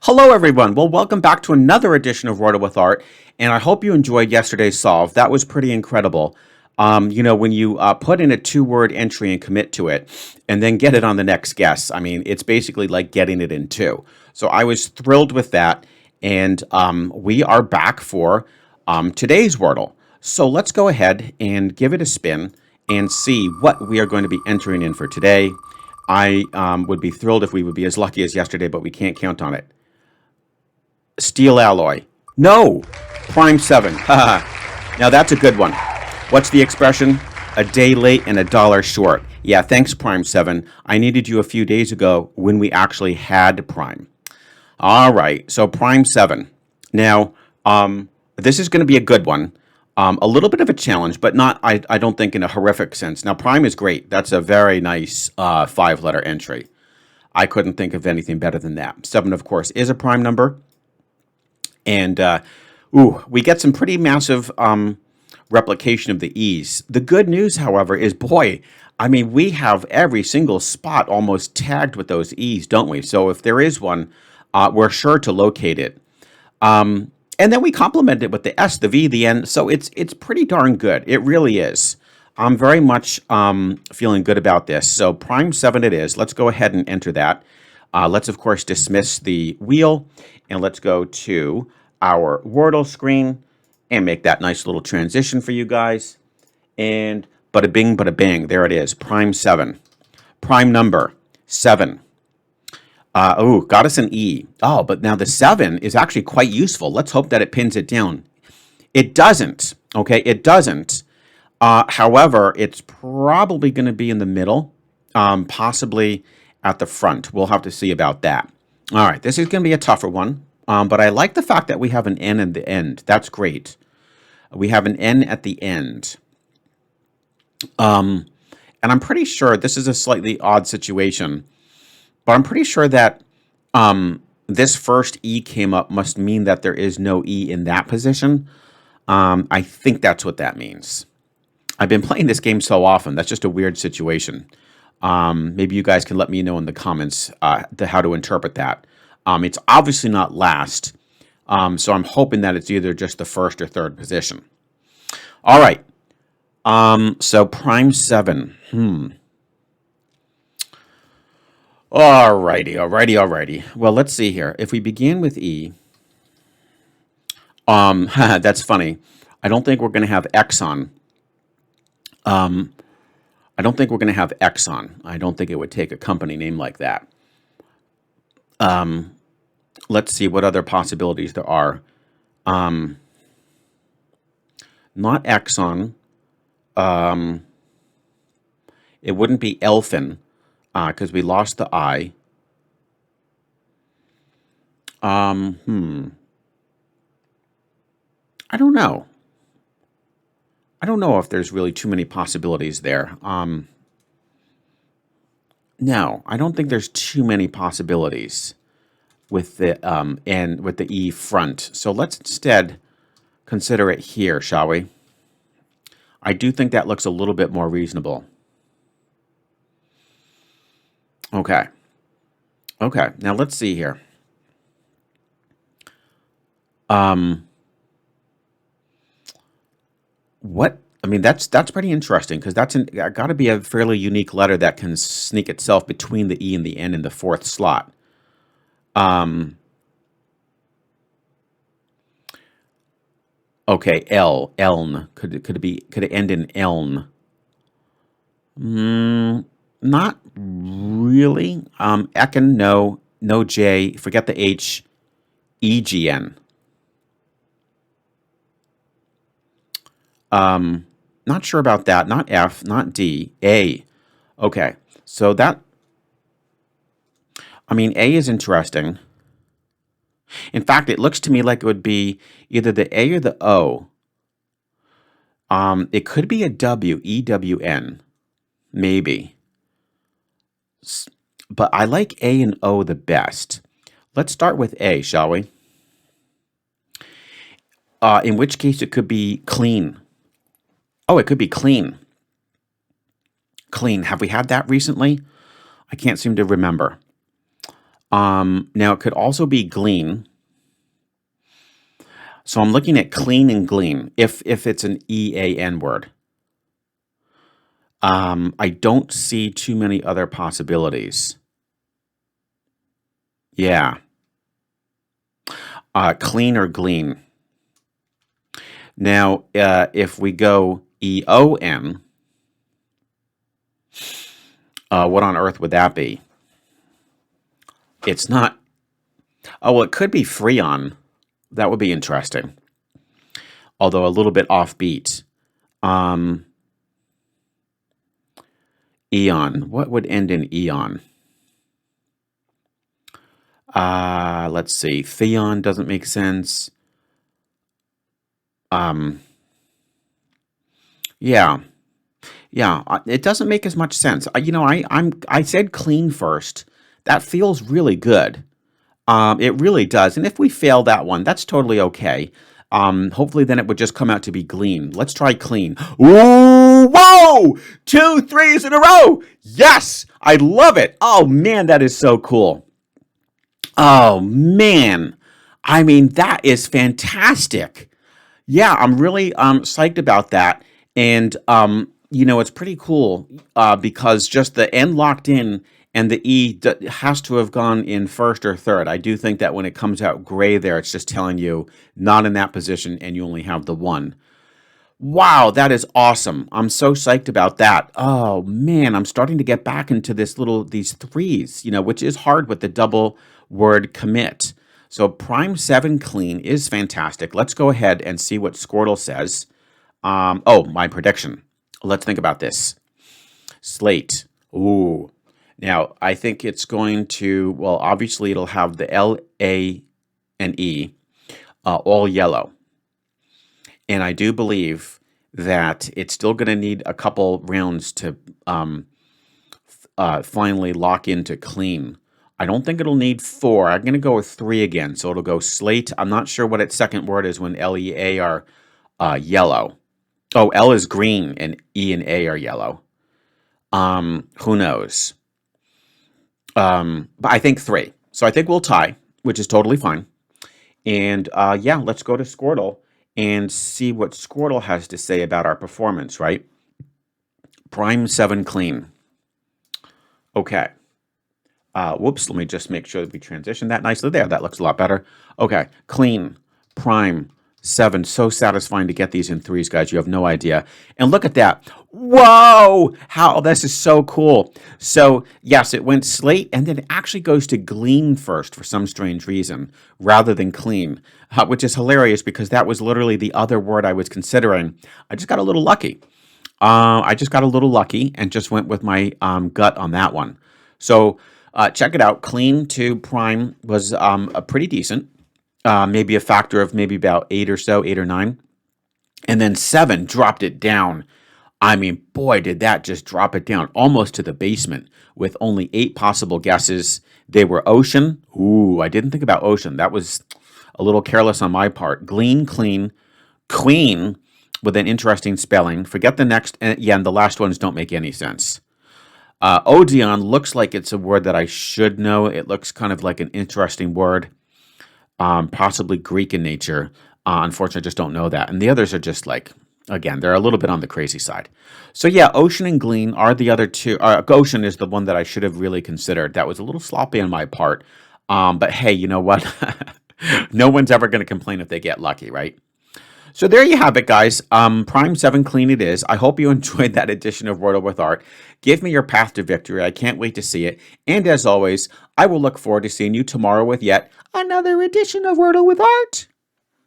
Hello, everyone. Well, welcome back to another edition of Wordle with Art, and I hope you enjoyed yesterday's solve. That was pretty incredible. When you put in a two-word entry and commit to it, and then get it on the next guess, I mean, it's basically like getting it in two. So I was thrilled with that, and we are back for today's Wordle. So let's go ahead and give it a spin and see what we are going to be entering in for today. I would be thrilled if we would be as lucky as yesterday, but we can't count on it. Steel alloy. No! Prime 7. Now that's a good one. What's the expression? A day late and a dollar short. Yeah, thanks, Prime 7. I needed you a few days ago when we actually had Prime. All right, so Prime 7. Now, this is going to be a good one. A little bit of a challenge, but not, I don't think, in a horrific sense. Now, Prime is great. That's a very nice five-letter entry. I couldn't think of anything better than that. 7, of course, is a prime number. And, we get some pretty massive replication of the E's. The good news, however, is, boy, I mean, we have every single spot almost tagged with those E's, don't we? So if there is one, we're sure to locate it. And then we complement it with the S, the V, the N. So it's pretty darn good. It really is. I'm very much feeling good about this. So prime 7 it is. Let's go ahead and enter that. Let's, of course, dismiss the wheel. And let's go to our Wordle screen and make that nice little transition for you guys. And bada bing, bada bang. There it is. Prime 7. Prime number 7. Got us an E. Oh, but now the 7 is actually quite useful. Let's hope that it pins it down. It doesn't. Okay, it doesn't. However, it's probably going to be in the middle, possibly at the front. We'll have to see about that. All right, this is going to be a tougher one, but I like the fact that we have an N at the end. That's great. We have an N at the end. And I'm pretty sure this is a slightly odd situation, but I'm pretty sure that this first E came up must mean that there is no E in that position. I think that's what that means. I've been playing this game so often. That's just a weird situation. Maybe you guys can let me know in the comments how to interpret that. It's obviously not last, so I'm hoping that it's either just the first or third position. All right. So prime 7. Alrighty. Well, let's see here. If we begin with E, that's funny. I don't think we're going to have Exxon. I don't think we're going to have Exxon. I don't think it would take a company name like that. Let's see what other possibilities there are. Not Exxon. It wouldn't be Elfin because we lost the I. I don't know. I don't know if there's really too many possibilities there. No, I don't think there's too many possibilities with the N with the E front. So let's instead consider it here, shall we? I do think that looks a little bit more reasonable. Okay. Okay, now let's see here. What? I mean, that's pretty interesting because that's got to be a fairly unique letter that can sneak itself between the E and the N in the fourth slot. Okay, eln. Could it end in eln? Not really. Ekin, no. No J. Forget the H. EGN. Not sure about that. Not F, not D. A. Okay, so that, I mean, A is interesting. In fact, it looks to me like it would be either the A or the O. It could be a W, EWN, maybe. But I like A and O the best. Let's start with A, shall we? In which case it could be clean. Oh, it could be clean. Clean. Have we had that recently? I can't seem to remember. Now it could also be glean. So I'm looking at clean and glean, if it's an EAN word. I don't see too many other possibilities. Yeah. Clean or glean. Now, if we go EON, what on earth would that be? It's not. Oh, well, it could be freon. That would be interesting. Although a little bit offbeat. Eon. What would end in eon? Let's see. Theon doesn't make sense. Yeah. Yeah, it doesn't make as much sense. I said clean first. That feels really good. It really does. And if we fail that one, that's totally okay. Hopefully then it would just come out to be glean. Let's try clean. Ooh, whoa! 2 3s in a row. Yes, I love it. Oh man, that is so cool. Oh man. I mean, that is fantastic. Yeah, I'm really psyched about that. And it's pretty cool because just the N locked in and the has to have gone in first or third. I do think that when it comes out gray there, it's just telling you not in that position and you only have the one. Wow, that is awesome. I'm so psyched about that. Oh man, I'm starting to get back into these threes, which is hard with the double word commit. So prime 7 clean is fantastic. Let's go ahead and see what Scoredle says. My prediction. Let's think about this. Slate. Ooh. Now, I think it's going to, well, obviously it'll have the L, A, and E all yellow. And I do believe that it's still going to need a couple rounds to finally lock into clean. I don't think it'll need 4. I'm going to go with 3 again. So it'll go slate. I'm not sure what its second word is when L, E, A are yellow. Oh, L is green and E and A are yellow. Who knows? But I think 3. So I think we'll tie, which is totally fine. And let's go to Scoredle and see what Scoredle has to say about our performance, right? Prime 7 clean. Okay. Whoops, let me just make sure that we transition that nicely there. That looks a lot better. Okay, clean, prime, 7. So satisfying to get these in 3s, guys. You have no idea. And look at that. Whoa! How this is so cool. So, yes, it went slate, and then it actually goes to glean first for some strange reason, rather than clean, which is hilarious because that was literally the other word I was considering. I just got a little lucky. And just went with my gut on that one. So, check it out. Clean to prime was a pretty decent. Maybe a factor of maybe about 8 or so, 8 or 9. And then 7 dropped it down. I mean, boy, did that just drop it down almost to the basement with only 8 possible guesses. They were ocean. Ooh, I didn't think about ocean. That was a little careless on my part. Glean, clean, queen with an interesting spelling. Forget the next. And the last ones don't make any sense. Odeon looks like it's a word that I should know. It looks kind of like an interesting word, possibly Greek in nature. Unfortunately, I just don't know that. And the others are just like, again, they're a little bit on the crazy side. So yeah, ocean and glean are the other two. Ocean is the one that I should have really considered. That was a little sloppy on my part. But hey, you know what? No one's ever going to complain if they get lucky, right? So there you have it, guys. Prime 7 clean it is. I hope you enjoyed that edition of Wordle with Art. Give me your path to victory. I can't wait to see it. And as always, I will look forward to seeing you tomorrow with yet another edition of Wordle with Art.